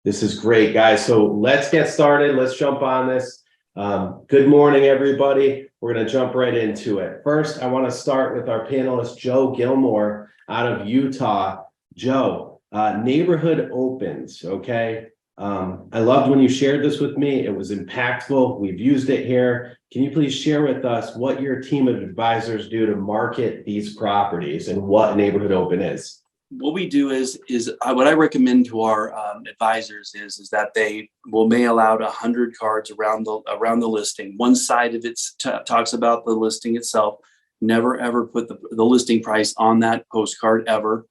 This is great, guys. So let's get started. Let's jump on this. Good morning, everybody. We're going to jump right into it. First, I want to start with our panelist, Joe Gilmour out of Utah. Joe, neighborhood opens, okay? I loved when you shared this with me. It was impactful. We've used it here. Can you please share with us what your team of advisors do to market these properties and what a neighborhood open is? What we do is what I recommend to our advisors is that they will mail out 100 cards around the listing. One side of it talks about the listing itself. Never ever put the listing price on that postcard ever.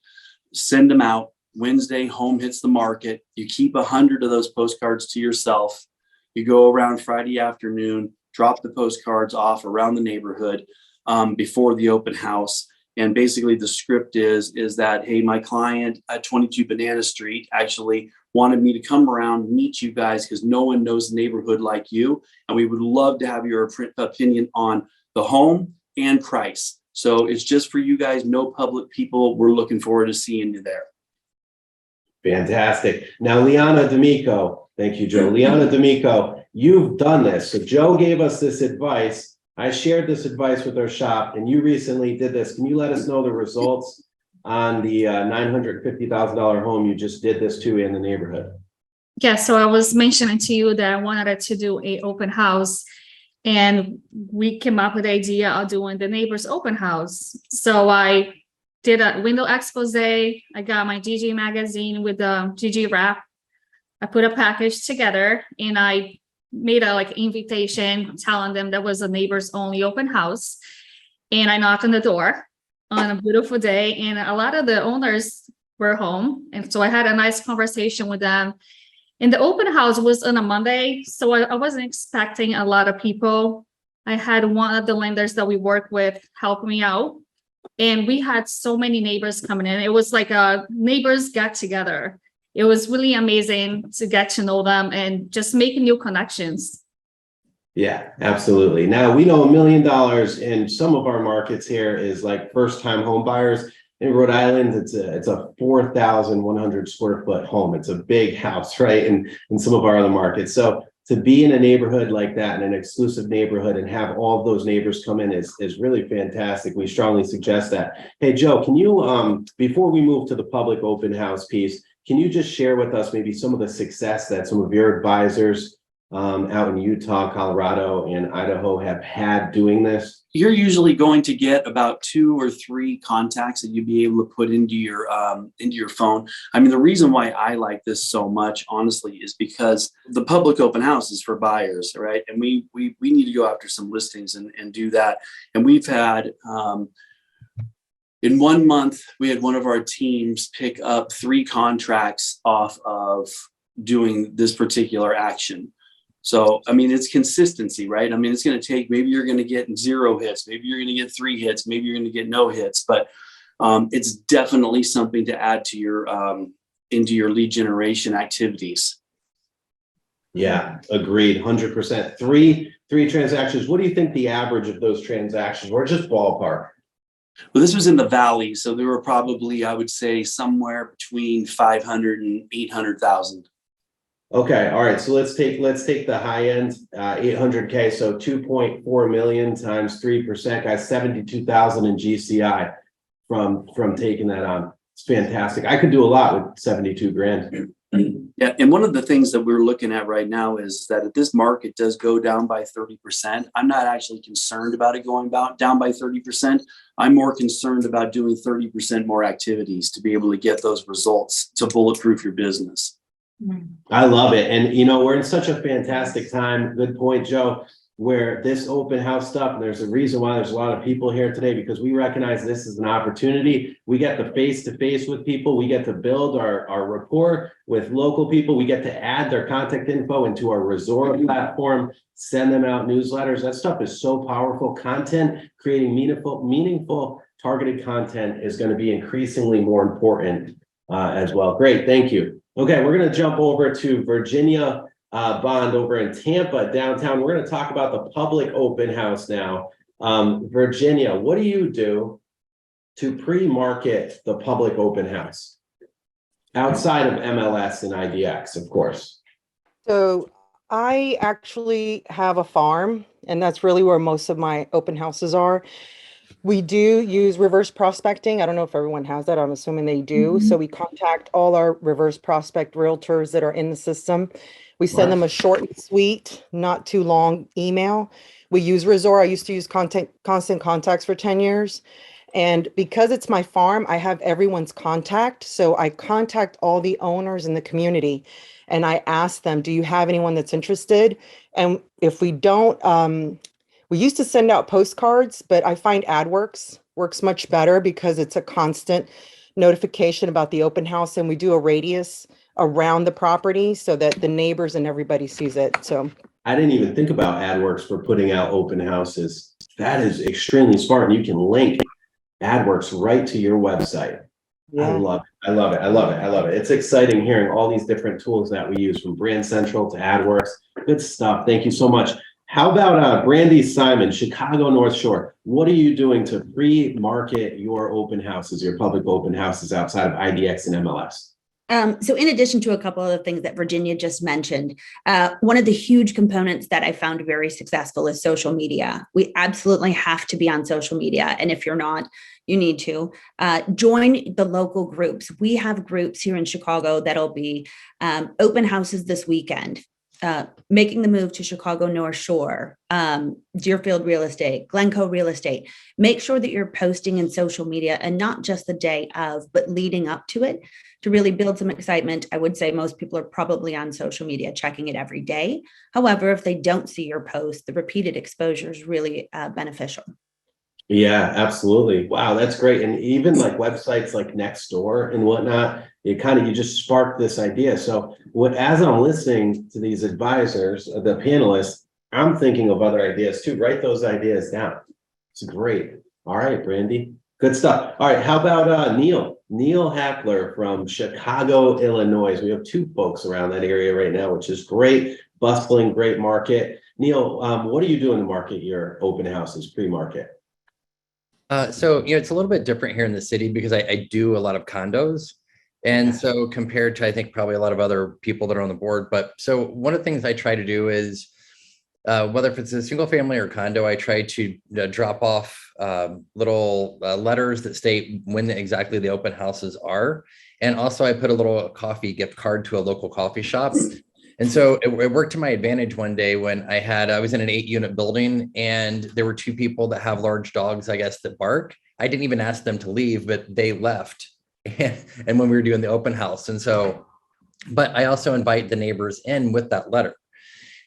Send them out. Wednesday, home hits the market. You keep 100 of those postcards to yourself. You go around Friday afternoon, drop the postcards off around the neighborhood before the open house. And basically the script is that, hey, my client at 22 Banana Street actually wanted me to come around, meet you guys because no one knows the neighborhood like you. And we would love to have your opinion on the home and price. So it's just for you guys, no public people. We're looking forward to seeing you there. Fantastic. Now, Liana D'Amico, thank you, Joe. Liana D'Amico, you've done this. So Joe gave us this advice. I shared this advice with our shop, and you recently did this. Can you let us know the results on the $950,000 home you just did this to in the neighborhood? Yeah, so I was mentioning to you that I wanted to do an open house, and we came up with the idea of doing the neighbor's open house. So I did a window expose. I got my GG magazine with the GG wrap. I put a package together, and I made a invitation telling them that was a neighbors only open house. And I knocked on the door on a beautiful day, and a lot of the owners were home. And so I had a nice conversation with them. And the open house was on a Monday, so I wasn't expecting a lot of people. I had one of the lenders that we work with help me out. And we had so many neighbors coming in. It was like a neighbors get together. It was really amazing to get to know them and just make new connections. Yeah, absolutely. Now, we know $1 million in some of our markets here is like first-time home buyers. In Rhode Island, it's a 4,100 square foot home. It's a big house, right? And in some of our other markets. So to be in a neighborhood like that, in an exclusive neighborhood, and have all of those neighbors come in is really fantastic. We strongly suggest that. Hey, Joe, can you, before we move to the public open house piece, can you just share with us maybe some of the success that some of your advisors out in Utah, Colorado, and Idaho have had doing this? You're usually going to get about 2 or 3 contacts that you'd be able to put into your phone. I mean, the reason why I like this so much, honestly, is because the public open house is for buyers, right? And we need to go after some listings and do that. And we've had in 1 month, we had one of our teams pick up 3 contracts off of doing this particular action. So, I mean, it's consistency, right? I mean, it's going to take, maybe you're going to get 0 hits, maybe you're going to get 3 hits, maybe you're going to get no hits, but it's definitely something to add to your into your lead generation activities. Yeah, agreed, 100%. Three transactions. What do you think the average of those transactions were? Just ballpark. Well, this was in the valley, so there were probably, I would say, somewhere between 500 and 800,000. Okay, all right. So let's take the high end, 800K. So 2.4 million times 3%, guys, 72,000 in GCI from taking that on. It's fantastic. I could do a lot with 72 grand. Yeah, and one of the things that we're looking at right now is that if this market does go down by 30%, I'm not actually concerned about it going down by 30%. I'm more concerned about doing 30% more activities to be able to get those results to bulletproof your business. I love it. And, you know, we're in such a fantastic time. Good point, Joe, where this open house stuff, and there's a reason why there's a lot of people here today, because we recognize this is an opportunity. We get the face-to-face with people. We get to build our rapport with local people. We get to add their contact info into our resort platform, send them out newsletters. That stuff is so powerful. Content, creating meaningful targeted content is going to be increasingly more important as well. Great. Thank you. Okay, we're going to jump over to Virginia Bond over in Tampa downtown. We're going to talk about the public open house now. Virginia, what do you do to pre-market the public open house? outside of MLS and IDX, of course? So I actually have a farm, and that's really where most of my open houses are. We do use reverse prospecting. I don't know if everyone has that. I'm assuming they do. So we contact all our reverse prospect realtors that are in the system. We send them a short and sweet, not too long email. We use Resor. I used to use Constant Contacts for 10 years. And because it's my farm, I have everyone's contact. So I contact all the owners in the community and I ask them, do you have anyone that's interested? And if we don't, we used to send out postcards, but I find AdWorks works much better because it's a constant notification about the open house, and we do a radius around the property so that the neighbors and everybody sees it. So I didn't even think about AdWorks for putting out open houses. That is extremely smart. And you can link AdWorks right to your website. I yeah. love it. I love it. I love it. I love it. It's exciting hearing all these different tools that we use, from Brand Central to AdWorks. Good stuff. Thank you so much. How about Brandy Simon, Chicago North Shore? What are you doing to pre-market your open houses, your public open houses outside of IDX and MLS? So in addition to a couple of the things that Virginia just mentioned, one of the huge components that I found very successful is social media. We absolutely have to be on social media. And if you're not, you need to join the local groups. We have groups here in Chicago that'll be open houses this weekend. Making the move to Chicago North Shore, Deerfield Real Estate, Glencoe Real Estate. Make sure that you're posting in social media, and not just the day of, but leading up to it, to really build some excitement. I would say most people are probably on social media checking it every day. However, if they don't see your post, the repeated exposure is really beneficial. Yeah, absolutely. Wow, that's great. And even like websites like Nextdoor and whatnot, you just sparked this idea. So as I'm listening to these advisors, the panelists, I'm thinking of other ideas too. Write those ideas down. It's great. All right, Brandy. Good stuff. All right, how about Neil Hackler from Chicago, Illinois. We have two folks around that area right now, which is great. Bustling, great market. Neil, what are you doing to market your open houses, pre-market? So, it's a little bit different here in the city because I do a lot of condos. And so compared to, I think, probably a lot of other people that are on the board. But so one of the things I try to do is, whether if it's a single family or condo, I try to drop off little letters that state when exactly the open houses are. And also I put a little coffee gift card to a local coffee shop. And so it worked to my advantage one day when I was in an 8-unit building, and there were two people that have large dogs, I guess, that bark. I didn't even ask them to leave, but they left. And when we were doing the open house. And so, but I also invite the neighbors in with that letter.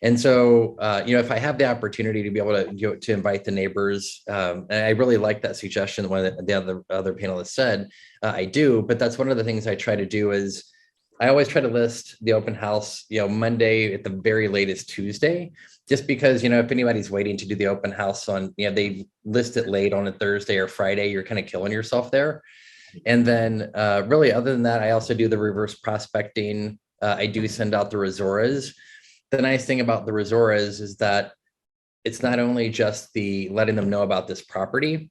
And so, if I have the opportunity to be able to invite the neighbors, and I really like that suggestion that one of the other panelists said, I do, but that's one of the things I try to do is I always try to list the open house, Monday at the very latest Tuesday, just because, if anybody's waiting to do the open house on, they list it late on a Thursday or Friday, you're kind of killing yourself there. And then really, other than that, I also do the reverse prospecting. I do send out the Resoras. The nice thing about the Resoras is that it's not only just the letting them know about this property,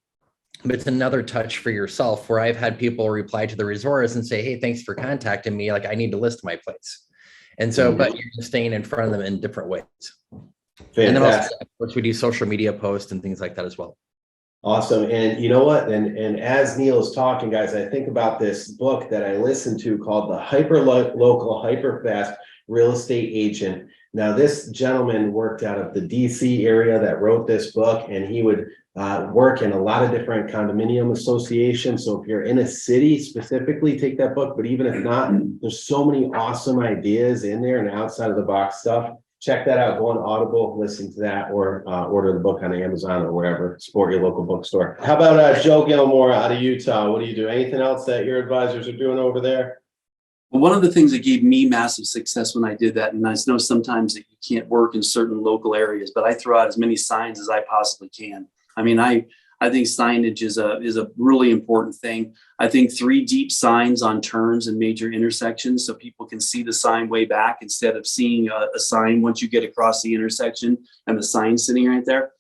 but it's another touch for yourself, where I've had people reply to the Resoras and say, hey, thanks for contacting me. Like, I need to list my place. And so, but you're just staying in front of them in different ways. Fantastic. And then also, of course, we do social media posts and things like that as well. Awesome. And you know what? And as Neil is talking, guys, I think about this book that I listened to called The Hyper Local Hyper Fast Real Estate Agent. Now, this gentleman worked out of the DC area that wrote this book, and he would work in a lot of different condominium associations. So if you're in a city specifically, take that book. But even if not, there's so many awesome ideas in there and outside of the box stuff. Check that out. Go on Audible, listen to that, or order the book on Amazon or wherever. Support your local bookstore. How about Joe Gilmour out of Utah? What do you do? Anything else that your advisors are doing over there? One of the things that gave me massive success when I did that, and I know sometimes that you can't work in certain local areas, but I throw out as many signs as I possibly can. I mean, I think signage is a really important thing. I think 3 deep signs on turns and major intersections, so people can see the sign way back instead of seeing a sign once you get across the intersection and the sign sitting right there.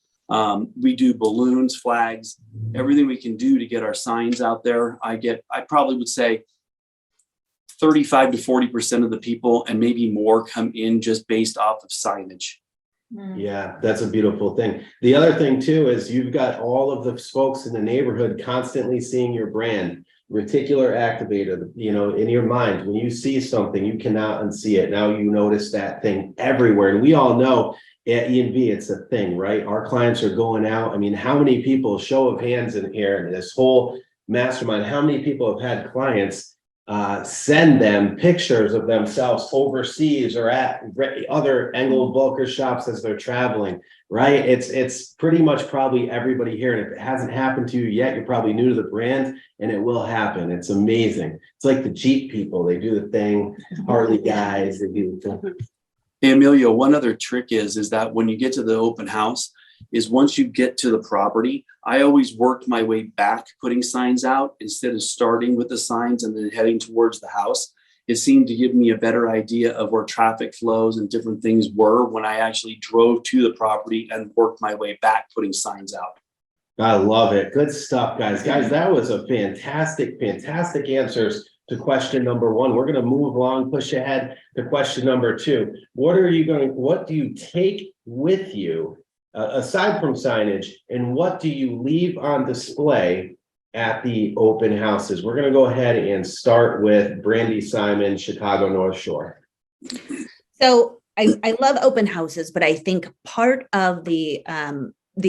We do balloons, flags, everything we can do to get our signs out there. I probably would say 35 to 40% of the people and maybe more come in just based off of signage. Yeah, that's a beautiful thing. The other thing too is you've got all of the folks in the neighborhood constantly seeing your brand, reticular activator, you know, in your mind. When you see something, you cannot unsee it. Now you notice that thing everywhere. And we all know at E&V, it's a thing, right? Our clients are going out. I mean, how many people, show of hands in here, in this whole mastermind, how many people have had clients send them pictures of themselves overseas or at other Engel and Volkers shops as they're traveling, right? It's pretty much probably everybody here. And if it hasn't happened to you yet, you're probably new to the brand, and it will happen. It's amazing. It's like the Jeep people. They do the thing. Harley guys, they do the thing. Hey, Emilio, one other trick is that when you get to the open house, is once you get to the property, I always worked my way back putting signs out instead of starting with the signs and then heading towards the house. It seemed to give me a better idea of where traffic flows and different things were when I actually drove to the property and worked my way back putting signs out. I love it. Good stuff, guys. Guys, that was a fantastic answers to question number one. We're going to move along, push ahead to question number two. What do you take with you aside from signage, and what do you leave on display at the open houses? We're going to go ahead and start with Brandy Simon, Chicago North Shore. So I love open houses, but I think part of the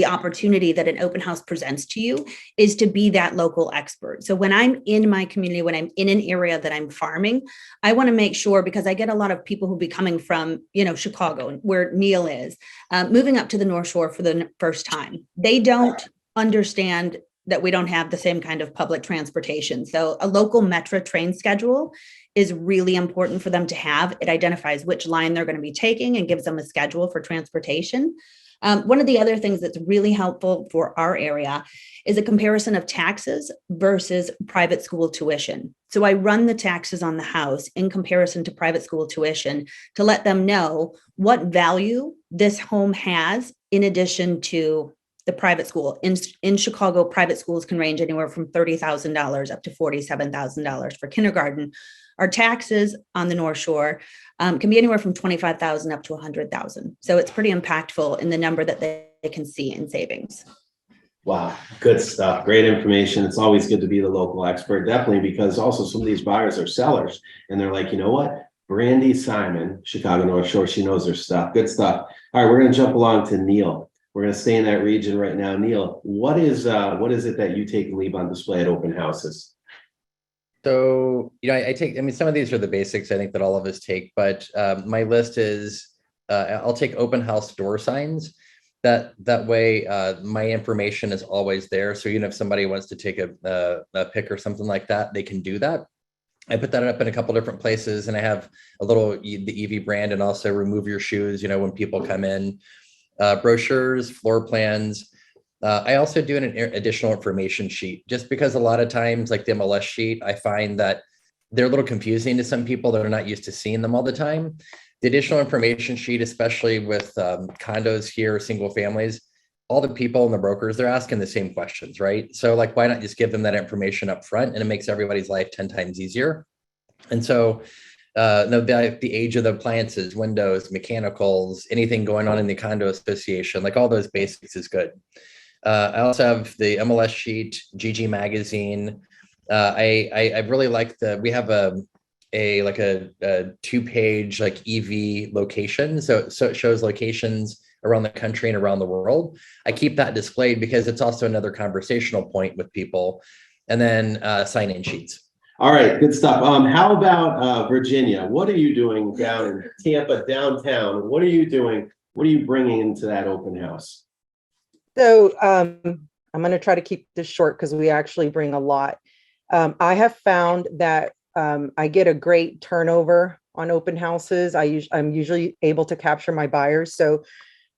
opportunity that an open house presents to you is to be that local expert. So when I'm in my community, when I'm in an area that I'm farming, I want to make sure, because I get a lot of people who be coming from, Chicago, where Neil is, moving up to the North Shore for the first time. They don't understand that we don't have the same kind of public transportation. So a local Metro train schedule is really important for them to have. It identifies which line they're going to be taking and gives them a schedule for transportation. One of the other things that's really helpful for our area is a comparison of taxes versus private school tuition. So I run the taxes on the house in comparison to private school tuition to let them know what value this home has in addition to the private school. In Chicago, private schools can range anywhere from $30,000 up to $47,000 for kindergarten. Our taxes on the North Shore can be anywhere from $25,000 up to $100,000. So it's pretty impactful in the number that they can see in savings. Wow, good stuff. Great information. It's always good to be the local expert, definitely, because also some of these buyers are sellers and they're like, you know what? Brandy Simon, Chicago North Shore, she knows her stuff. Good stuff. All right, we're going to jump along to Neil. We're going to stay in that region right now. Neil, what is it that you take and leave on display at open houses? So, some of these are the basics I think that all of us take, but my list is, I'll take open house door signs. That way, my information is always there. So even if somebody wants to take a pic or something like that, they can do that. I put that up in a couple different places, and I have a little, the EV brand, and also remove your shoes, when people come in, brochures, floor plans. I also do an additional information sheet, just because a lot of times, like the MLS sheet, I find that they're a little confusing to some people that are not used to seeing them all the time. The additional information sheet, especially with condos here, single families, all the people and the brokers, they're asking the same questions, right? So like, why not just give them that information up front, and it makes everybody's life 10 times easier. And so the age of the appliances, windows, mechanicals, anything going on in the condo association, like all those basics is good. I also have the MLS sheet, GG magazine. I really like we have a 2-page like EV location. So it shows locations around the country and around the world. I keep that displayed because it's also another conversational point with people. And then sign-in sheets. All right, good stuff. How about Virginia? What are you doing down in Tampa downtown? What are you doing? What are you bringing into that open house? So I'm going to try to keep this short because we actually bring a lot. I have found that I get a great turnover on open houses. I'm usually able to capture my buyers. So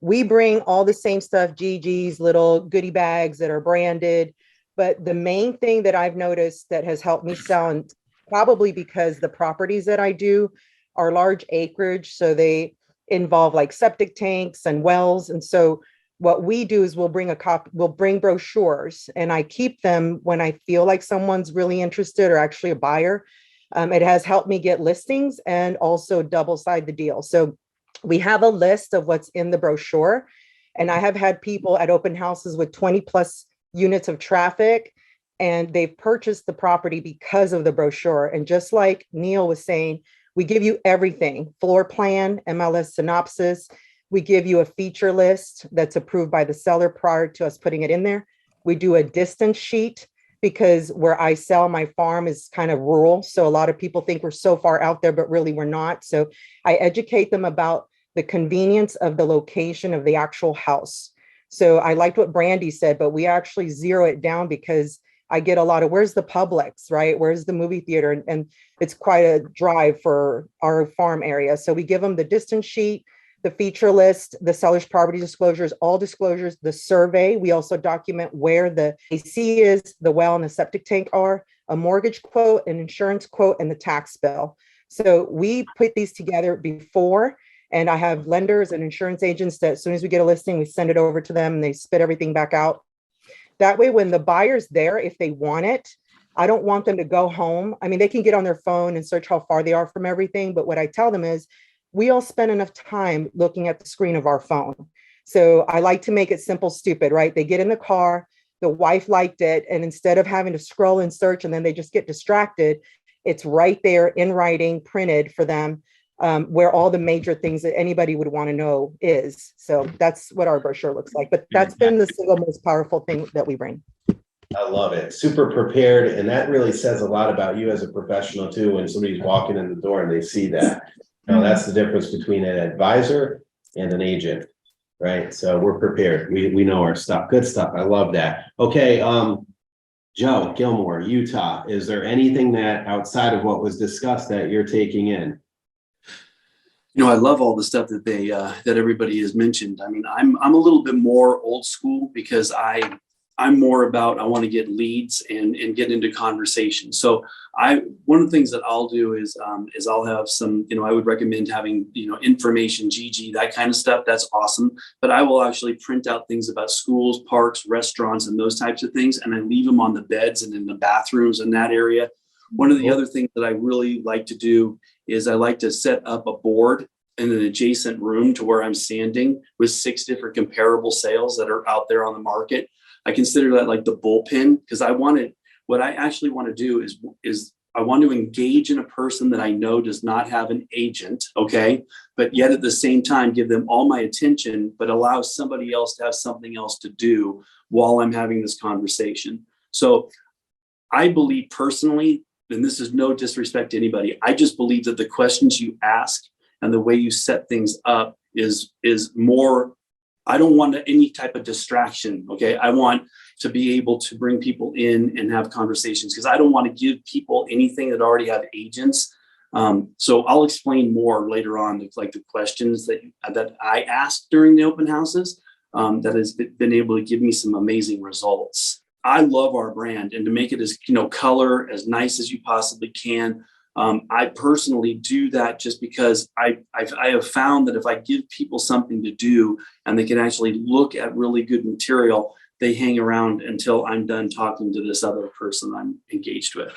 we bring all the same stuff, GG's, little goodie bags that are branded. But the main thing that I've noticed that has helped me sell, and probably because the properties that I do are large acreage, so they involve like septic tanks and wells. And so what we do is we'll bring brochures, and I keep them when I feel like someone's really interested or actually a buyer. It has helped me get listings and also double side the deal. So we have a list of what's in the brochure. And I have had people at open houses with 20 plus units of traffic, and they've purchased the property because of the brochure. And just like Neil was saying, we give you everything: floor plan, MLS synopsis. We give you a feature list that's approved by the seller prior to us putting it in there. We do a distance sheet, because where I sell my farm is kind of rural. So a lot of people think we're so far out there, but really we're not. So I educate them about the convenience of the location of the actual house. So I liked what Brandy said, but we actually zero it down, because I get a lot of, where's the Publix, right? Where's the movie theater? And it's quite a drive for our farm area. So we give them the distance sheet, the feature list, the seller's property disclosures, all disclosures, the survey. We also document where the AC is, the well and the septic tank are, a mortgage quote, an insurance quote, and the tax bill. So we put these together before, and I have lenders and insurance agents that as soon as we get a listing, we send it over to them and they spit everything back out. That way, when the buyer's there, if they want it, I don't want them to go home. I mean, they can get on their phone and search how far they are from everything. But what I tell them is, we all spend enough time looking at the screen of our phone. So I like to make it simple, stupid, right? They get in the car, the wife liked it, and instead of having to scroll and search and then they just get distracted, it's right there in writing, printed for them, where all the major things that anybody would want to know is. So that's what our brochure looks like. But that's been the single most powerful thing that we bring. I love it. Super prepared. And that really says a lot about you as a professional too, when somebody's walking in the door and they see that. Now that's the difference between an advisor and an agent, right? So we're prepared. We know our stuff. Good stuff. I love that. Okay. Joe, Gilmour, Utah. Is there anything that outside of what was discussed that you're taking in? You know, I love all the stuff that that everybody has mentioned. I mean, I'm a little bit more old school, because I'm more about, I want to get leads and get into conversation. So one of the things that I'll do is I'll have some, I would recommend having, information, GG, that kind of stuff. That's awesome. But I will actually print out things about schools, parks, restaurants, and those types of things. And I leave them on the beds and in the bathrooms in that area. One of the other things that I really like to do is I like to set up a board in an adjacent room to where I'm standing with 6 different comparable sales that are out there on the market. I consider that like the bullpen, because what I actually want to do is I want to engage in a person that I know does not have an agent, okay, but yet at the same time give them all my attention, but allow somebody else to have something else to do while I'm having this conversation. So I believe personally, and this is no disrespect to anybody, I just believe that the questions you ask and the way you set things up is more. I don't want any type of distraction. Okay. I want to be able to bring people in and have conversations, because I don't want to give people anything that already have agents. So I'll explain more later on, like the questions that I asked during the open houses, that has been able to give me some amazing results. I love our brand, and to make it as, color as nice as you possibly can. I personally do that just because I have found that if I give people something to do and they can actually look at really good material, they hang around until I'm done talking to this other person I'm engaged with.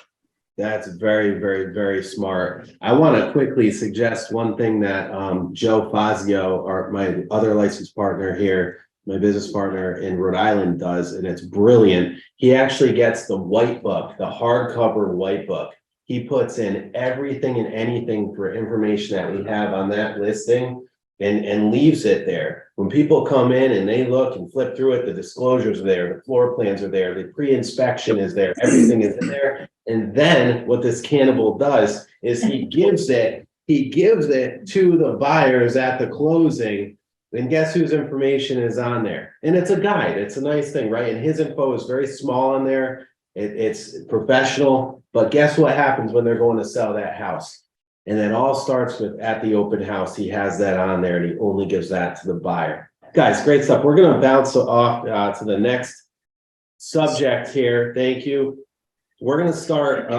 That's very, very, very smart. I want to quickly suggest one thing that Joe Fazio, or my other licensed partner here, my business partner in Rhode Island, does, and it's brilliant. He actually gets the white book, the hardcover white book. He puts in everything and anything for information that we have on that listing, and leaves it there. When people come in and they look and flip through it, the disclosures are there, the floor plans are there, the pre-inspection is there, everything is in there. And then what this cannibal does is he gives it to the buyers at the closing. And guess whose information is on there? And it's a guide. It's a nice thing, right? And his info is very small on there. It's professional, but guess what happens when they're going to sell that house? And it all starts with, at the open house, he has that on there, and he only gives that to the buyer. Guys, great stuff. We're going to bounce off to the next subject here. Thank you. We're going to start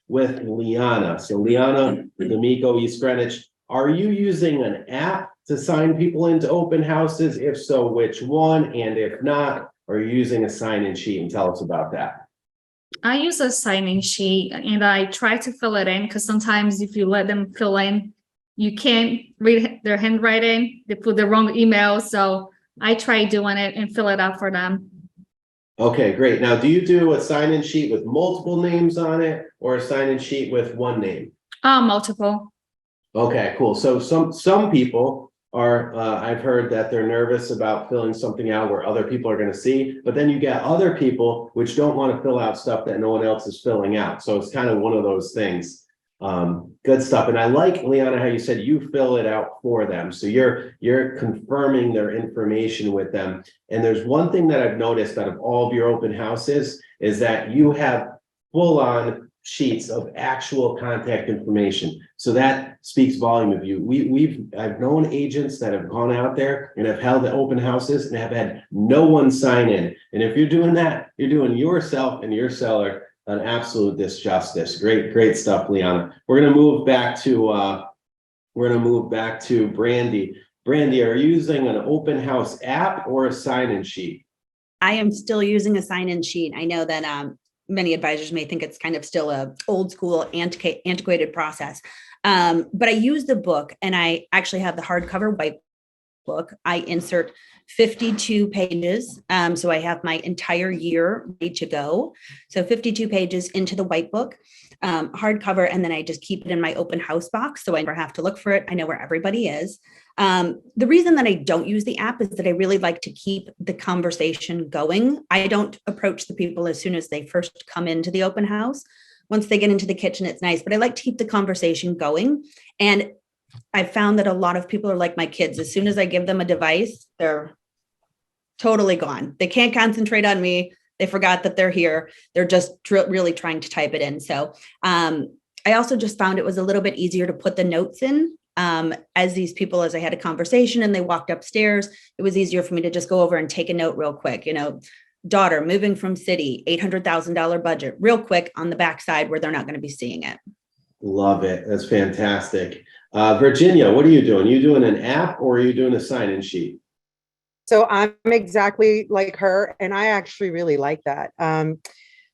with Liana. So Liana, D'Amico, East Greenwich, are you using an app to sign people into open houses? If so, which one? And if not, are you using a sign-in sheet? And tell us about that. I use a sign-in sheet and I try to fill it in because sometimes if you let them fill in, you can't read their handwriting, they put the wrong email. So I try doing it and fill it out for them. Okay, great. Now, do you do a sign-in sheet with multiple names on it or a sign-in sheet with one name? Multiple. Okay, cool. So some people are, I've heard that they're nervous about filling something out where other people are going to see, but then you get other people which don't want to fill out stuff that no one else is filling out. So it's kind of one of those things. Good stuff. And I like, Liana, how you said you fill it out for them. So you're confirming their information with them. And there's one thing that I've noticed out of all of your open houses is that you have full-on sheets of actual contact information. So that speaks volume of you. I've known agents that have gone out there and have held the open houses and have had no one sign in. And if you're doing that, you're doing yourself and your seller an absolute disjustice. Great stuff, Liana. We're gonna move back to Brandy. Brandy, are you using an open house app or a sign-in sheet? I am still using a sign-in sheet. I know that many advisors may think it's kind of still a old school antiquated process. But I use the book, and I actually have the hardcover white book. I insert 52 pages. So I have my entire year ready to go. So 52 pages into the white book, hardcover, and then I just keep it in my open house box. So I never have to look for it. I know where everybody is. The reason that I don't use the app is that I really like to keep the conversation going. I don't approach the people as soon as they first come into the open house. Once they get into the kitchen, it's nice, but I like to keep the conversation going. And I've found that a lot of people are like my kids. As soon as I give them a device, they're totally gone. They can't concentrate on me. They forgot that they're here. They're just really trying to type it in. So I also just found it was a little bit easier to put the notes in. As I had a conversation and they walked upstairs, it was easier for me to just go over and take a note real quick, daughter moving from city, $800,000 budget, real quick on the backside where they're not going to be seeing it. Love it. That's fantastic. Virginia, what are you doing? You doing an app or are you doing a sign-in sheet? So I'm exactly like her, and I actually really like that.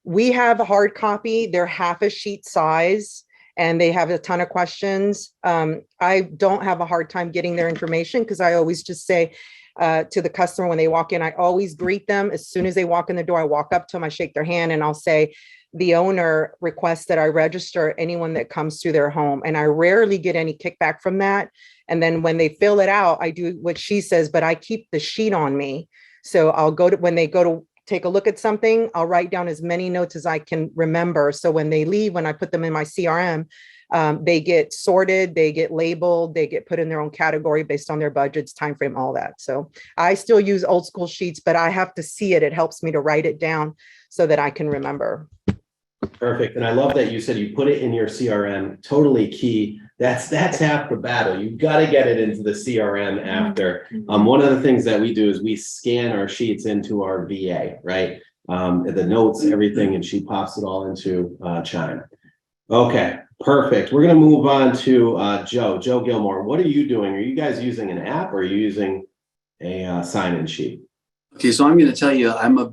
We have a hard copy. They're half a sheet size, and they have a ton of questions. I don't have a hard time getting their information because I always just say to the customer when they walk in, I always greet them. As soon as they walk in the door, I walk up to them, I shake their hand, and I'll say, the owner requests that I register anyone that comes to their home. And I rarely get any kickback from that. And then when they fill it out, I do what she says, but I keep the sheet on me. So I'll when they go to take a look at something, I'll write down as many notes as I can remember. So when they leave, when I put them in my CRM, they get sorted, they get labeled, they get put in their own category based on their budgets, time frame, all that. So I still use old school sheets, but I have to see it. It helps me to write it down so that I can remember. Perfect. And I love that you said you put it in your CRM. Totally key. That's half the battle. You've got to get it into the CRM after. One of the things that we do is we scan our sheets into our VA, right? The notes, everything, and she pops it all into Chime. Okay, perfect. We're going to move on to Joe Gilmour. What are you doing? Are you guys using an app or are you using a sign-in sheet? Okay, so I'm going to tell you, I'm a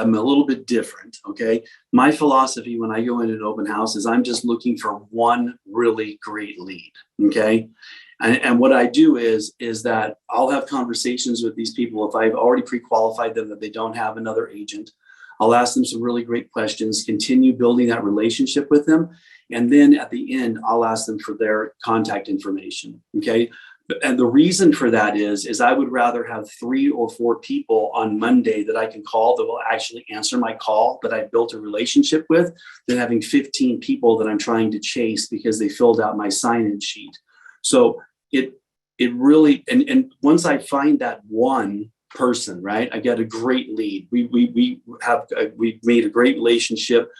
little bit different. Okay. My philosophy when I go into an open house is I'm just looking for one really great lead. Okay. And what I do is that I'll have conversations with these people. If I've already pre-qualified them that they don't have another agent, I'll ask them some really great questions, continue building that relationship with them. And then at the end, I'll ask them for their contact information. Okay. And the reason for that is I would rather have 3 or 4 people on Monday that I can call that will actually answer my call that I've built a relationship with than having 15 people that I'm trying to chase because they filled out my sign-in sheet. So it really, and once I find that one person, right, I get a great lead. We've made a great relationship.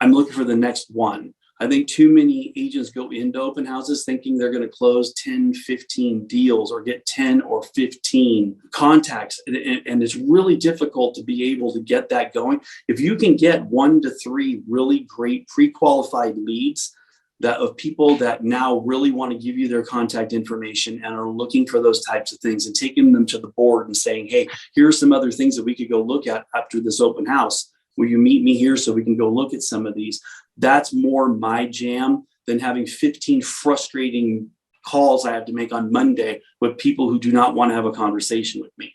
I'm looking for the next one. I think too many agents go into open houses thinking they're going to close 10, 15 deals or get 10 or 15 contacts. And it's really difficult to be able to get that going. If you can get 1 to 3 really great pre-qualified leads of people that now really want to give you their contact information and are looking for those types of things and taking them to the board and saying, hey, here are some other things that we could go look at after this open house. will you meet me here so we can go look at some of these? That's more my jam than having 15 frustrating calls I have to make on Monday with people who do not want to have a conversation with me.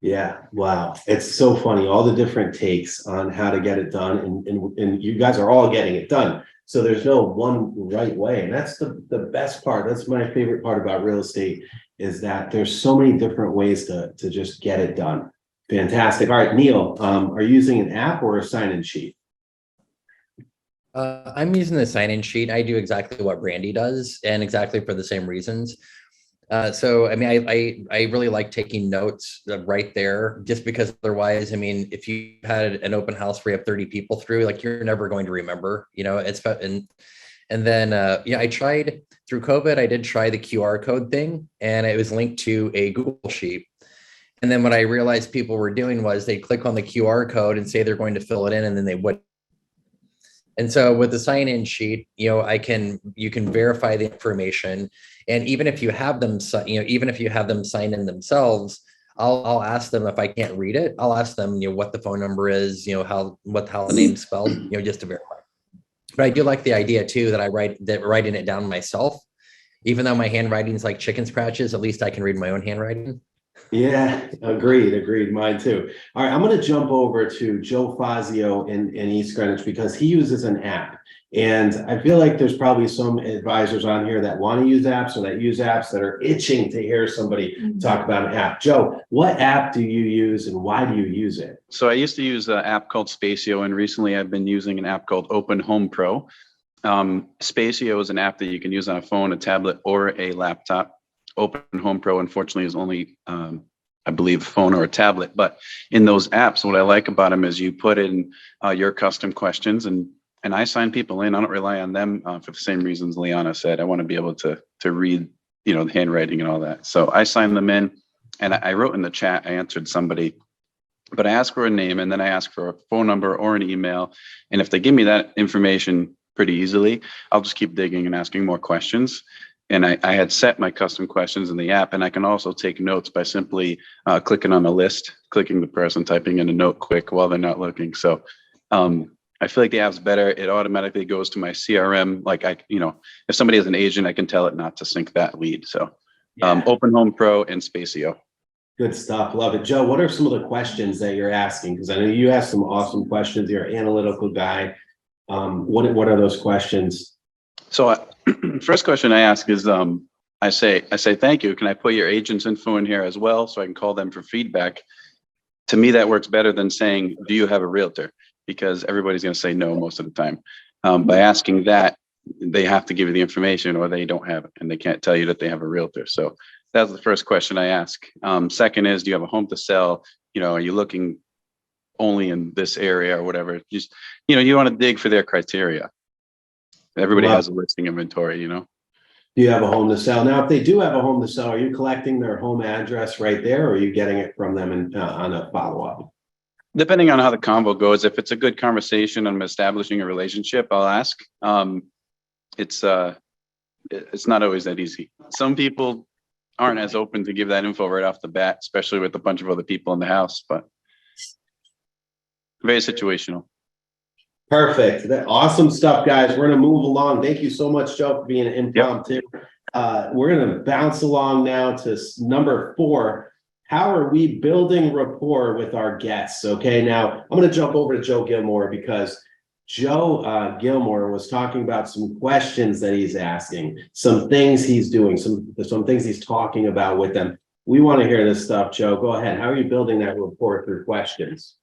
Yeah, wow. It's so funny, all the different takes on how to get it done, and you guys are all getting it done. So there's no one right way. And that's the best part. That's my favorite part about real estate, is that there's so many different ways to just get it done. Fantastic. All right, Neil, are you using an app or a sign-in sheet? I'm using the sign-in sheet. I do exactly what Brandy does, and exactly for the same reasons. So, I mean, I really like taking notes right there, just because otherwise, I mean, if you had an open house where you have 30 people through, like, you're never going to remember, you know, and then, yeah, I tried through COVID, I did try the QR code thing, and it was linked to a Google Sheet. And then what I realized people were doing was they click on the QR code and say they're going to fill it in, and then they wouldn't. And so with the sign-in sheet, you know, you can verify the information. And even if you have them, even if you have them sign in themselves, I'll ask them if I can't read it. I'll ask them, you know, what the phone number is, you know, how the name's spelled, you know, just to verify. But I do like the idea too that writing it down myself, even though my handwriting is like chicken scratches, at least I can read my own handwriting. Yeah, agreed. Mine too. All right, I'm going to jump over to Joe Fazio in East Greenwich, because he uses an app. And I feel like there's probably some advisors on here that want to use apps, or that use apps, that are itching to hear somebody talk about an app. Joe, what app do you use and why do you use it? So I used to use an app called Spacio, and recently I've been using an app called Open Home Pro. Spacio is an app that you can use on a phone, a tablet, or a laptop. Open Home Pro, unfortunately, is only, I believe, a phone or a tablet. But in those apps, what I like about them is you put in your custom questions, and I sign people in. I don't rely on them for the same reasons Liana said. I want to be able to read, you know, the handwriting and all that. So I sign them in, and I wrote in the chat, I answered somebody, but I ask for a name, and then I ask for a phone number or an email. And if they give me that information pretty easily, I'll just keep digging and asking more questions. And I had set my custom questions in the app, and I can also take notes by simply clicking on a list, clicking the person, typing in a note quick while they're not looking. So I feel like the app's better. It automatically goes to my CRM. Like, if somebody has an agent, I can tell it not to sync that lead. So Open Home Pro and Spacio. Good stuff. Love it. Joe, what are some of the questions that you're asking? Because I know you have some awesome questions. You're an analytical guy. What are those questions? So first question I ask is, I say, thank you. Can I put your agent's info in here as well so I can call them for feedback? To me, that works better than saying, do you have a realtor? Because everybody's going to say no most of the time. By asking that, they have to give you the information, or they don't have it, and they can't tell you that they have a realtor. So that's the first question I ask. Second is, do you have a home to sell? You know, are you looking only in this area or whatever? Just, you want to dig for their criteria. Everybody has a listing inventory, Do you have a home to sell? Now, if they do have a home to sell, are you collecting their home address right there, or are you getting it from them on a follow-up? Depending on how the convo goes, if it's a good conversation and I'm establishing a relationship, I'll ask. It's not always that easy. Some people aren't as open to give that info right off the bat, especially with a bunch of other people in the house, but very situational. Perfect. Awesome stuff, guys. We're going to move along. Thank you so much, Joe, for being impromptu. We're going to bounce along now to number 4. How are we building rapport with our guests? Okay, now I'm going to jump over to Joe Gilmour, because Joe Gilmour was talking about some questions that he's asking, some things he's doing, some things he's talking about with them. We want to hear this stuff, Joe. Go ahead. How are you building that rapport through questions?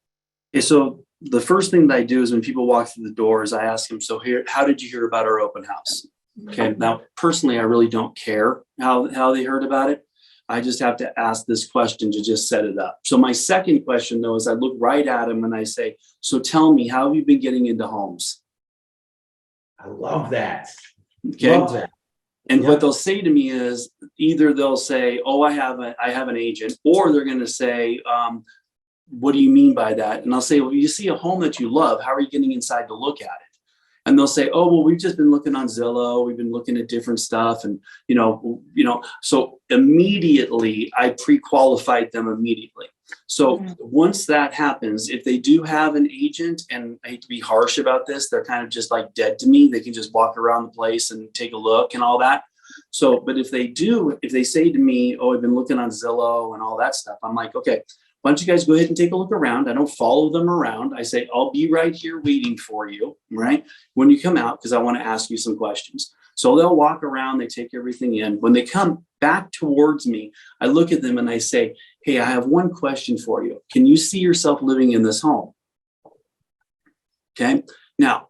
Okay, so the first thing that I do is when people walk through the doors, I ask them, so here, how did you hear about our open house? Okay, now personally, I really don't care how they heard about it. I just have to ask this question to just set it up. So my second question, though, is I look right at them and I say, so tell me, how have you been getting into homes? I love that. Okay. Love that. And what they'll say to me is either they'll say, oh, I have an agent, or they're going to say, what do you mean by that? And I'll say, well, you see a home that you love. How are you getting inside to look at it? And they'll say, oh, well, we've just been looking on Zillow. We've been looking at different stuff. And, so immediately I pre-qualified them immediately. So once that happens, if they do have an agent, and I hate to be harsh about this, they're kind of just like dead to me. They can just walk around the place and take a look and all that. So, but if they say to me, oh, I've been looking on Zillow and all that stuff, I'm like, okay, why don't you guys go ahead and take a look around? I don't follow them around. I say, I'll be right here waiting for you, right? When you come out, because I want to ask you some questions. So they'll walk around, they take everything in. When they come back towards me, I look at them and I say, hey, I have one question for you. Can you see yourself living in this home? Okay. Now,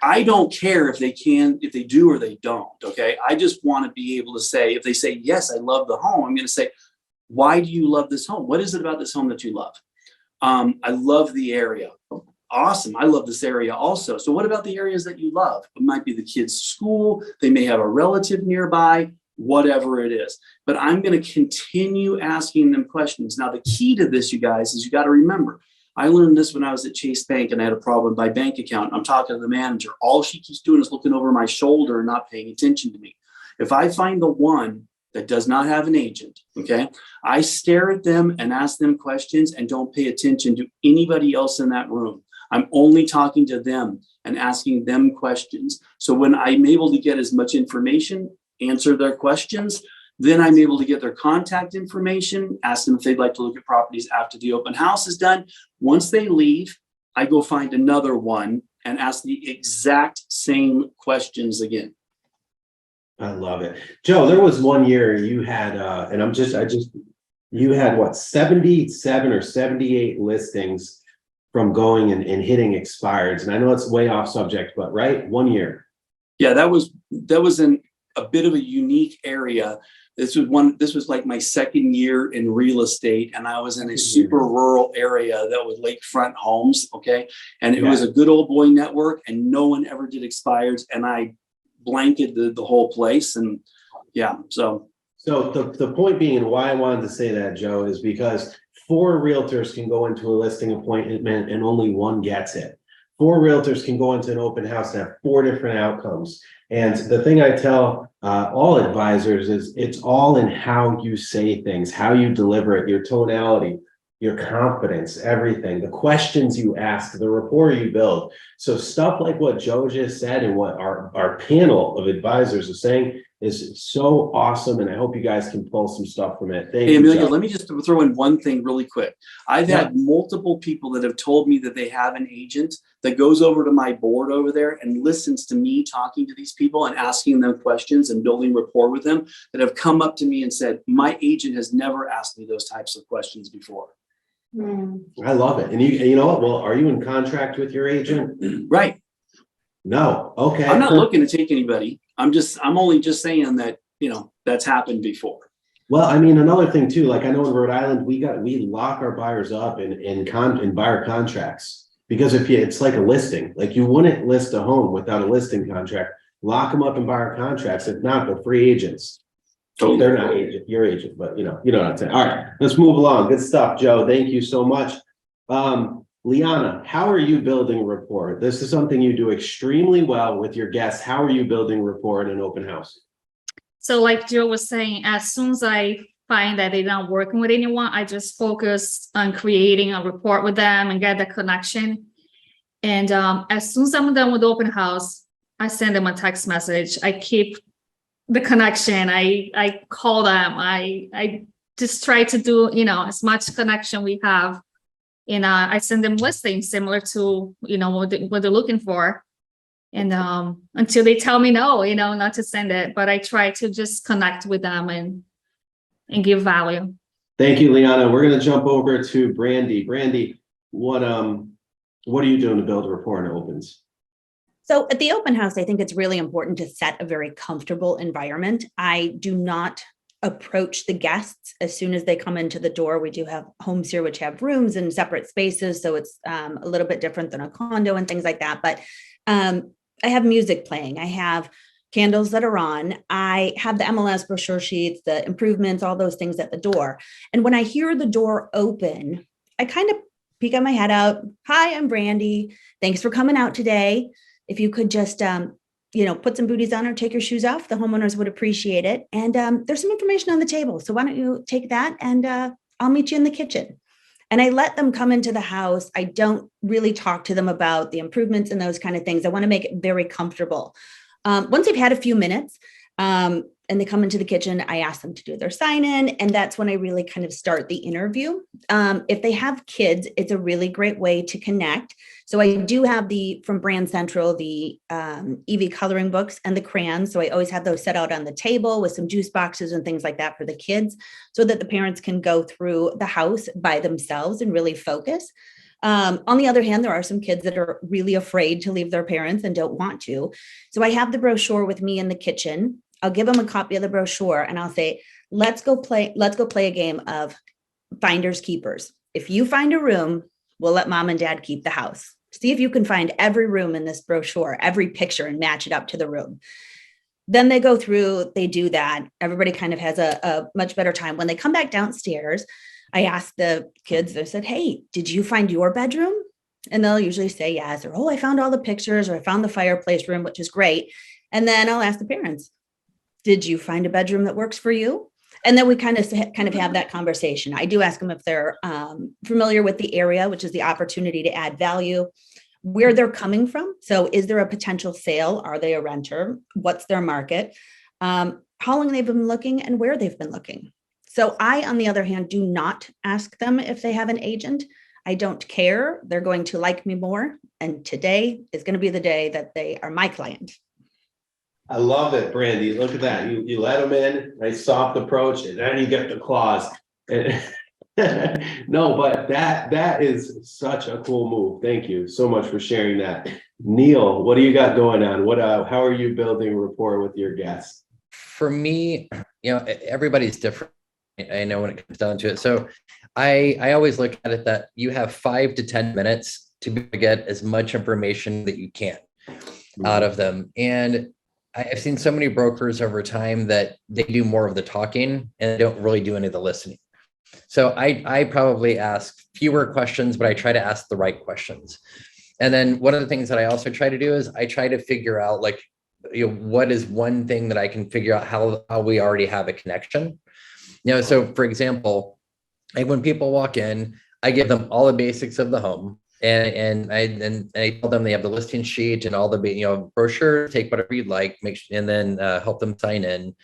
I don't care if they do or they don't. Okay. I just want to be able to say, if they say, yes, I love the home, I'm going to say, why do you love this home? What is it about this home that you love? I love the area. Awesome. I love this area also. So what about the areas that you love? It might be the kids' school. They may have a relative nearby, whatever it is. But I'm going to continue asking them questions. Now, the key to this, you guys, is you got to remember, I learned this when I was at Chase Bank and I had a problem with my bank account. I'm talking to the manager. All she keeps doing is looking over my shoulder and not paying attention to me. If I find the one that does not have an agent, okay, I stare at them and ask them questions and don't pay attention to anybody else in that room. I'm only talking to them and asking them questions. So when I'm able to get as much information, answer their questions, then I'm able to get their contact information, ask them if they'd like to look at properties after the open house is done. Once they leave, I go find another one and ask the exact same questions again. I love it. Joe, there was one year you had, you had what, 77 or 78 listings from going and hitting expireds. And I know it's way off subject, but right, 1 year. Yeah, that was in a bit of a unique area. This was like my second year in real estate, and I was in a super rural area that was lakefront homes. Okay. And it was a good old boy network, and no one ever did expireds. And I blanketed the whole place. And yeah, so the point being, and why I wanted to say that, Joe, is because 4 realtors can go into a listing appointment and only one gets it. 4 realtors can go into an open house and have 4 different outcomes. And the thing I tell all advisors is it's all in how you say things, how you deliver it, your tonality, your confidence, everything, the questions you ask, the rapport you build. So stuff like what Joe just said and what our panel of advisors is saying is so awesome. And I hope you guys can pull some stuff from it. Thank you, Amelia, Joe. let me just throw in one thing really quick. I've had multiple people that have told me that they have an agent that goes over to my board over there and listens to me talking to these people and asking them questions and building rapport with them, that have come up to me and said, my agent has never asked me those types of questions before. I love it. And you know what? Well, are you in contract with your agent? Right. No. Okay. I'm not looking to take anybody. I'm only just saying that, that's happened before. Well, I mean, another thing too, like I know in Rhode Island, we lock our buyers up in buyer contracts, because it's like a listing, like you wouldn't list a home without a listing contract, lock them up in buyer contracts. If not, they're free agents. So they're not your agent, but you know what I'm saying. All right, let's move along. Good stuff, Joe. Thank you so much. Liana, how are you building rapport? This is something you do extremely well with your guests. How are you building rapport in an open house? So like Joe was saying, as soon as I find that they're not working with anyone, I just focus on creating a rapport with them and get the connection. And as soon as I'm done with the open house, I send them a text message. I keep the connection. I call them. I just try to do, as much connection we have. And I send them listings similar to, what they're looking for. And until they tell me no, not to send it, but I try to just connect with them and give value. Thank you, Liana. We're going to jump over to Brandy. Brandy, what are you doing to build rapport in opens? So at the open house, I think it's really important to set a very comfortable environment. I do not approach the guests as soon as they come into the door. We do have homes here which have rooms and separate spaces, so it's a little bit different than a condo and things like that. But I have music playing. I have candles that are on. I have the MLS brochure sheets, the improvements, all those things at the door. And when I hear the door open, I kind of peek my head out. Hi, I'm Brandy. Thanks for coming out today. If you could just, put some booties on or take your shoes off, the homeowners would appreciate it. And there's some information on the table. So why don't you take that and I'll meet you in the kitchen. And I let them come into the house. I don't really talk to them about the improvements and those kind of things. I want to make it very comfortable. Once they've had a few minutes, and they come into the kitchen, I ask them to do their sign in. And that's when I really kind of start the interview. If they have kids, it's a really great way to connect. So I do have from Brand Central, the EV coloring books and the crayons. So I always have those set out on the table with some juice boxes and things like that for the kids, so that the parents can go through the house by themselves and really focus. On the other hand, there are some kids that are really afraid to leave their parents and don't want to. So I have the brochure with me in the kitchen. I'll give them a copy of the brochure and I'll say, let's go play a game of finders keepers. If you find a room, we'll let mom and dad keep the house. See if you can find every room in this brochure, every picture, and match it up to the room. Then they go through, they do that. Everybody kind of has a much better time. When they come back downstairs, I ask the kids, I said, hey, did you find your bedroom? And they'll usually say yes, or, oh, I found all the pictures, or I found the fireplace room, which is great. And then I'll ask the parents, did you find a bedroom that works for you? And then we kind of have that conversation. I do ask them if they're familiar with the area, which is the opportunity to add value, where they're coming from. So is there a potential sale? Are they a renter? What's their market? How long they've been looking and where they've been looking. So I, on the other hand, do not ask them if they have an agent. I don't care. They're going to like me more. And today is going to be the day that they are my client. I love it, Brandy. Look at that. You let them in, nice soft approach, and then you get the claws. No, but that is such a cool move. Thank you so much for sharing that. Neil, what do you got going on? How are you building rapport with your guests? For me, everybody's different. I know when it comes down to it. So I always look at it that you have 5 to 10 minutes to get as much information that you can out of them. And I've seen so many brokers over time that they do more of the talking and they don't really do any of the listening. So I probably ask fewer questions, but I try to ask the right questions. And then one of the things that I also try to do is I try to figure out what is one thing that I can figure out how we already have a connection. So for example, when people walk in, I give them all the basics of the home. And I tell them they have the listing sheet and all the brochure, take whatever you'd like, and then help them sign in.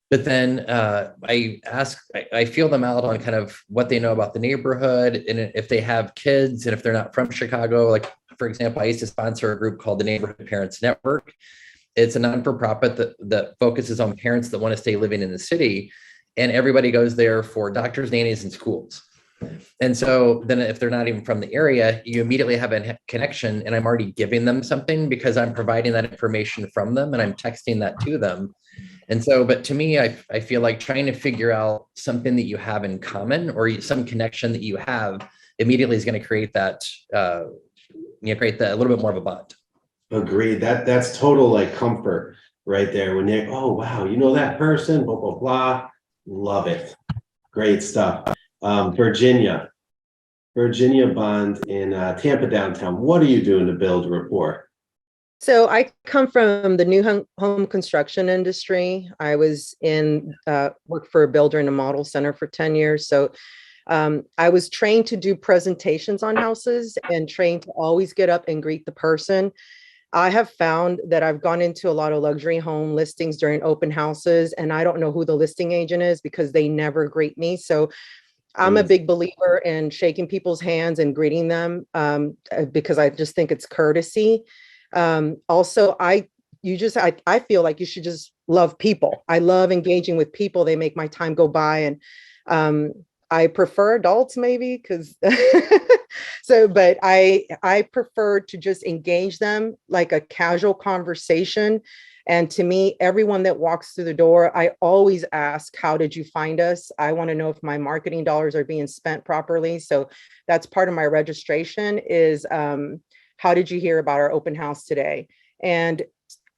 But then I feel them out on kind of what they know about the neighborhood, and if they have kids, and if they're not from Chicago. Like, for example, I used to sponsor a group called the Neighborhood Parents Network. It's a non-for-profit that focuses on parents that want to stay living in the city, and everybody goes there for doctors, nannies, and schools. And so then if they're not even from the area, you immediately have a connection, and I'm already giving them something because I'm providing that information from them and I'm texting that to them. And so, but to me, I feel like trying to figure out something that you have in common or some connection that you have immediately is going to create that, create that a little bit more of a bond. Agreed. That's total comfort right there when you're, oh, wow, that person, blah, blah, blah. Love it. Great stuff. Virginia Bond in Tampa downtown. What are you doing to build rapport? So I come from the new home construction industry. I was worked for a builder in a model center for 10 years. So I was trained to do presentations on houses and trained to always get up and greet the person. I have found that I've gone into a lot of luxury home listings during open houses, and I don't know who the listing agent is because they never greet me. So I'm a big believer in shaking people's hands and greeting them because I just think it's courtesy. Also, I feel like you should just love people. I love engaging with people. They make my time go by, and I prefer adults maybe because but I prefer to just engage them like a casual conversation. And to me, everyone that walks through the door, I always ask, how did you find us? I want to know if my marketing dollars are being spent properly. So that's part of my registration is, how did you hear about our open house today? And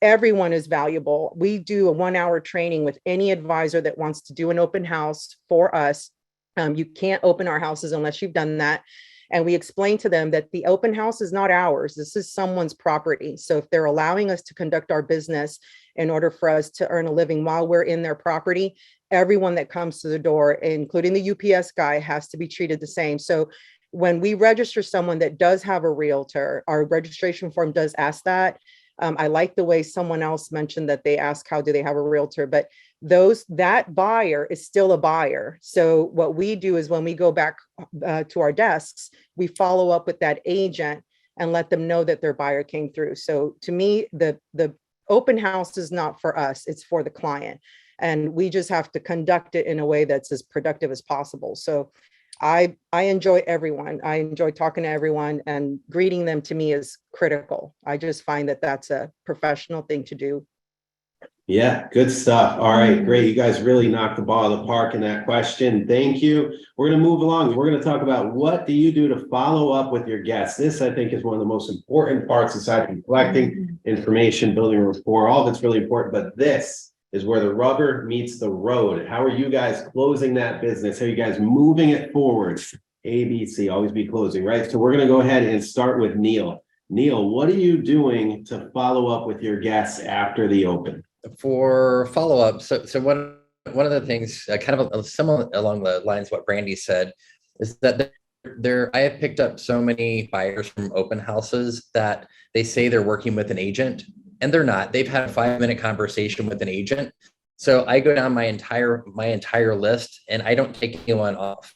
everyone is valuable. We do a 1-hour training with any advisor that wants to do an open house for us. You can't open our houses unless you've done that. And we explain to them that the open house is not ours. This is someone's property. So if they're allowing us to conduct our business in order for us to earn a living while we're in their property, everyone that comes to the door, including the UPS guy, has to be treated the same. So when we register someone that does have a realtor, our registration form does ask that. I like the way someone else mentioned that they ask, how do they have a realtor? But that buyer is still a buyer. So what we do is when we go back to our desks, we follow up with that agent and let them know that their buyer came through. So to me, the open house is not for us, it's for the client. And we just have to conduct it in a way that's as productive as possible. So I enjoy everyone. I enjoy talking to everyone, and greeting them to me is critical. I just find that that's a professional thing to do. Yeah, good stuff. All right, great. You guys really knocked the ball out of the park in that question. Thank you. We're going to move along. We're going to talk about what do you do to follow up with your guests. This, I think, is one of the most important parts, aside from collecting information, building rapport. All of it's really important, but this is where the rubber meets the road. How are you guys closing that business? How are you guys moving it forward? ABC, always be closing, right? So we're going to go ahead and start with Neil. Neil, what are you doing to follow up with your guests after the open? For follow-up, so one of the things kind of similar along the lines of what Brandy said is that I have picked up so many buyers from open houses that they say they're working with an agent, and they're not. They've had a 5-minute conversation with an agent. So I go down my entire list and I don't take anyone off.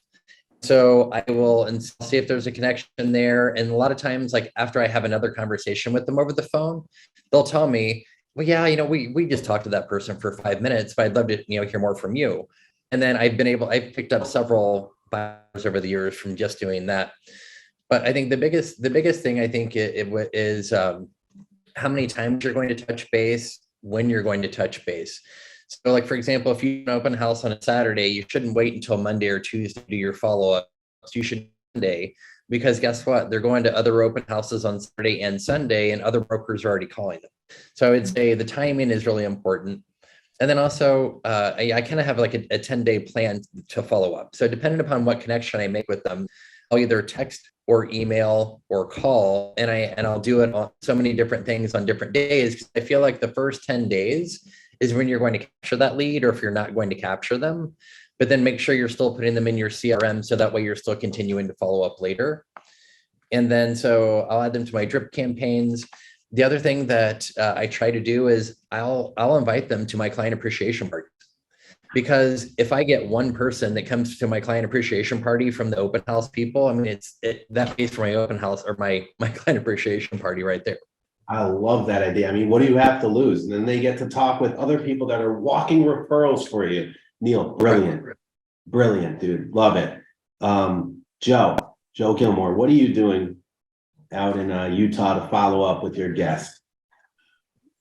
So I will see if there's a connection there. And a lot of times, like after I have another conversation with them over the phone, they'll tell me, well, yeah, we just talked to that person for 5 minutes, but I'd love to, hear more from you. And then I've picked up several buyers over the years from just doing that. But I think the biggest thing I think is how many times you're going to touch base, when you're going to touch base. So like, for example, if you have an open house on a Saturday, you shouldn't wait until Monday or Tuesday to do your follow-up. You should Monday, because guess what? They're going to other open houses on Saturday and Sunday, and other brokers are already calling them. So I would say the timing is really important. And then also, I kind of have like a 10-day plan to follow up. So depending upon what connection I make with them, I'll either text or email or call, and I'll do it on so many different things on different days. I feel like the first 10 days is when you're going to capture that lead, or if you're not going to capture them, but then make sure you're still putting them in your CRM, so that way you're still continuing to follow up later. And then, so I'll add them to my drip campaigns. The other thing that I try to do is I'll invite them to my client appreciation party. Because if I get one person that comes to my client appreciation party from the open house people, I mean, that pays for my open house or my client appreciation party right there. I love that idea. I mean, what do you have to lose? And then they get to talk with other people that are walking referrals for you. Neil, brilliant, dude. Love it. Joe Gilmour, what are you doing out in Utah to follow up with your guests?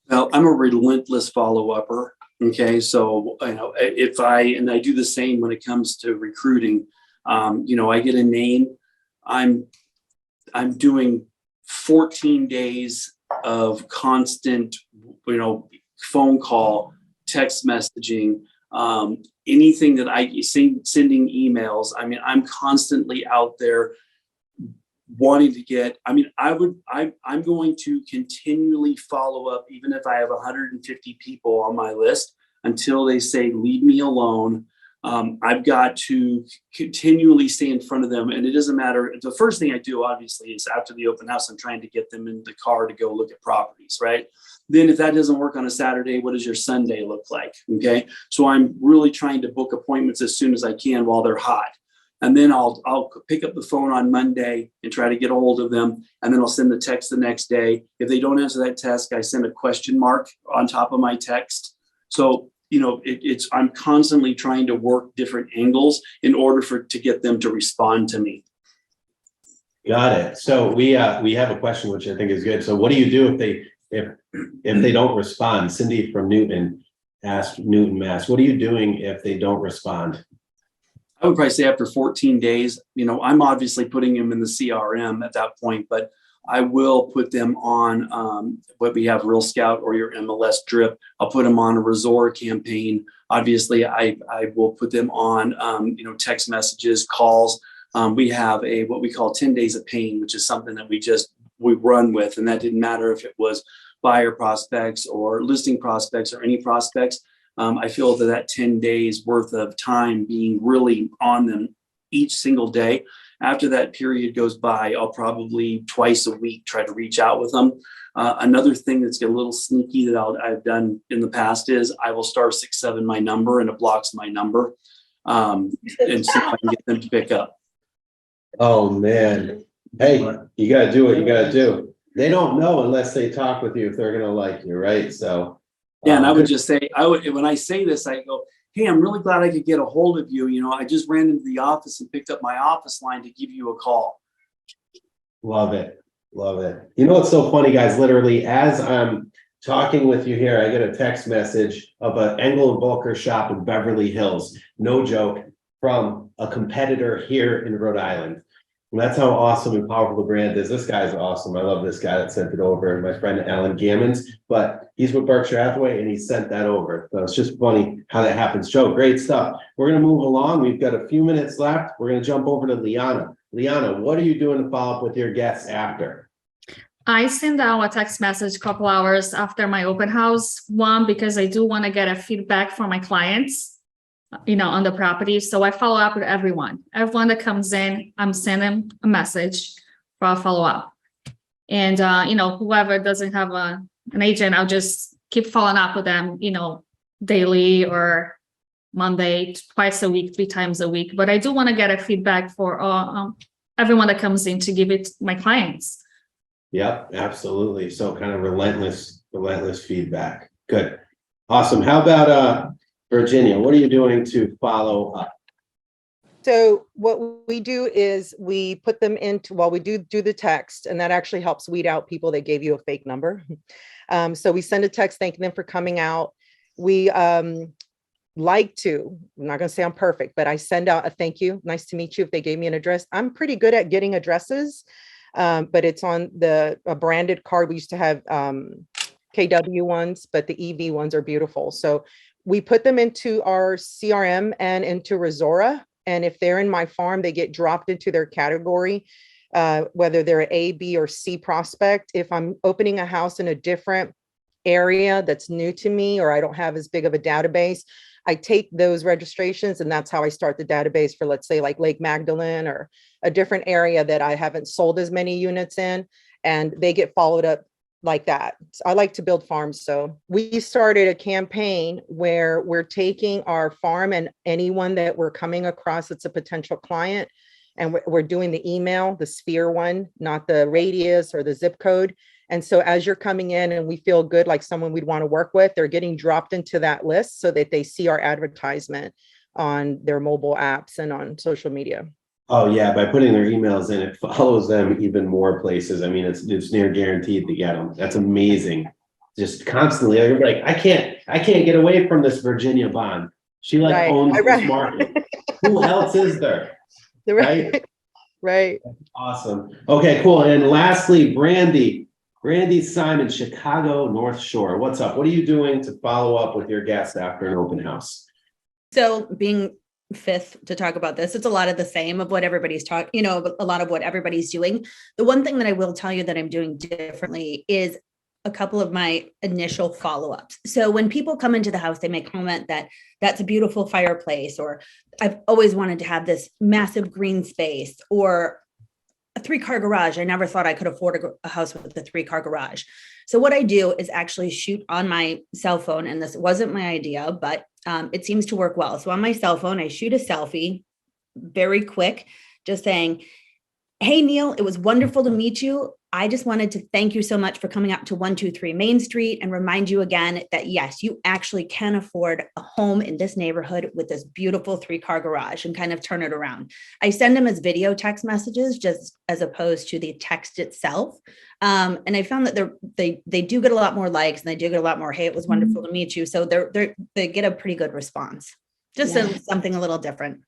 Well, I'm a relentless follow-upper. Okay, so I do the same when it comes to recruiting. I get a name. I'm doing 14 days of constant, phone call, text messaging, anything that sending emails. I mean, I'm constantly out there wanting to get, I'm going to continually follow up, even if I have 150 people on my list, until they say, leave me alone. I've got to continually stay in front of them. And it doesn't matter. The first thing I do, obviously, is after the open house, I'm trying to get them in the car to go look at properties, right? Then if that doesn't work on a Saturday, what does your Sunday look like? Okay. So I'm really trying to book appointments as soon as I can while they're hot. And then I'll pick up the phone on Monday and try to get a hold of them. And then I'll send the text the next day. If they don't answer that text, I send a question mark on top of my text. So, I'm constantly trying to work different angles in order to get them to respond to me. Got it. So we have a question, which I think is good. So what do you do if they don't respond? Cindy from Newton asked, Newton, Mass. What are you doing if they don't respond? I would probably say after 14 days, I'm obviously putting them in the CRM at that point, but I will put them on what we have, Real Scout or your MLS drip. I'll put them on a resort campaign. Obviously, I will put them on, text messages, calls. We have what we call 10 days of pain, which is something that we run with. And that didn't matter if it was buyer prospects or listing prospects or any prospects. I feel that 10 days worth of time being really on them each single day. After that period goes by, I'll probably twice a week try to reach out with them. Another thing that's a little sneaky that I've done in the past is I will star 6-7 my number, and it blocks my number, and see if I can get them to pick up. Oh, man. Hey, you gotta do what you gotta do. They don't know unless they talk with you if they're gonna like you, right? So. Yeah, and I would just say, when I say this, I go, hey, I'm really glad I could get a hold of you. You know, I just ran into the office and picked up my office line to give you a call. Love it. Love it. You know what's so funny, guys? Literally, as I'm talking with you here, I get a text message of an Engel and Volkers shop in Beverly Hills. No joke, from a competitor here in Rhode Island. And that's how awesome and powerful the brand is. This guy's awesome. I love this guy that sent it over, my friend Alan Gammons, but he's with Berkshire Hathaway and he sent that over. So it's just funny how that happens. Joe, great stuff. We're going to move along. We've got a few minutes left. We're going to jump over to Liana. Liana, what are you doing to follow up with your guests after? I send out a text message a couple hours after my open house. One, because I do want to get a feedback from my clients, you know, on the property. So I follow up with everyone that comes in, I'm sending a message for a follow up. And, you know, whoever doesn't have an agent, I'll just keep following up with them, you know, daily or Monday, twice a week, 3 times a week. But I do want to get a feedback for everyone that comes in to give it to my clients. Yep, absolutely. So kind of relentless feedback. Good. Awesome. How about, Virginia, what are you doing to follow up? So what we do is we put them into, well, we do the text, and that actually helps weed out people that gave you a fake number. So we send a text thanking them for coming out. We like to, I'm not going to say I'm perfect, but I send out a thank you. Nice to meet you if they gave me an address. I'm pretty good at getting addresses, but it's on a branded card. We used to have KW ones, but the EV ones are beautiful. So we put them into our CRM and into Resora. And if they're in my farm, they get dropped into their category, whether they're A, B, or C prospect. If I'm opening a house in a different area that's new to me, or I don't have as big of a database, I take those registrations, and that's how I start the database for, let's say, like Lake Magdalene or a different area that I haven't sold as many units in, and they get followed up like that. I like to build farms. So we started a campaign where we're taking our farm and anyone that we're coming across that's a potential client, and we're doing the email, the sphere one, not the radius or the zip code. And so as you're coming in and we feel good, like someone we'd want to work with, they're getting dropped into that list so that they see our advertisement on their mobile apps and on social media. Oh yeah, by putting their emails in, it follows them even more places. I mean, it's near guaranteed to get them. That's amazing. Just constantly, you're like, I can't get away from this Virginia Bond. She like owns this market. Who else is there? Right? Right. Awesome. Okay, cool. And lastly, Brandy Simon, Chicago North Shore. What's up? What are you doing to follow up with your guests after an open house? So being fifth to talk about this, it's a lot of the same of what everybody's talking, you know, a lot of what everybody's doing. The one thing that I will tell you that I'm doing differently is a couple of my initial follow-ups. So when people come into the house, they may comment that that's a beautiful fireplace, or I've always wanted to have this massive green space, or a 3-car garage. I never thought I could afford a house with a 3-car garage. So what I do is actually shoot on my cell phone, and this wasn't my idea, but it seems to work well. So on my cell phone, I shoot a selfie, very quick, just saying, hey, Neil, it was wonderful to meet you. I just wanted to thank you so much for coming out to 123 Main Street, and remind you again that, yes, you actually can afford a home in this neighborhood with this beautiful 3-car garage, and kind of turn it around. I send them as video text messages, just as opposed to the text itself. And I found that they do get a lot more likes, and they do get a lot more, hey, it was wonderful to meet you. So they get a pretty good response. Just something a little different.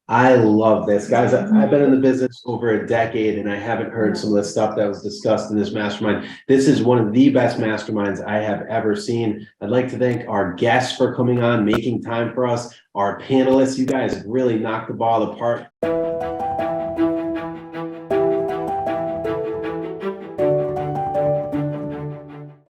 I love this, guys. I've been in the business over a decade, and I haven't heard some of the stuff that was discussed in this mastermind. This is one of the best masterminds I have ever seen. I'd like to thank our guests for coming on, making time for us, our panelists. You guys really knocked the ball apart.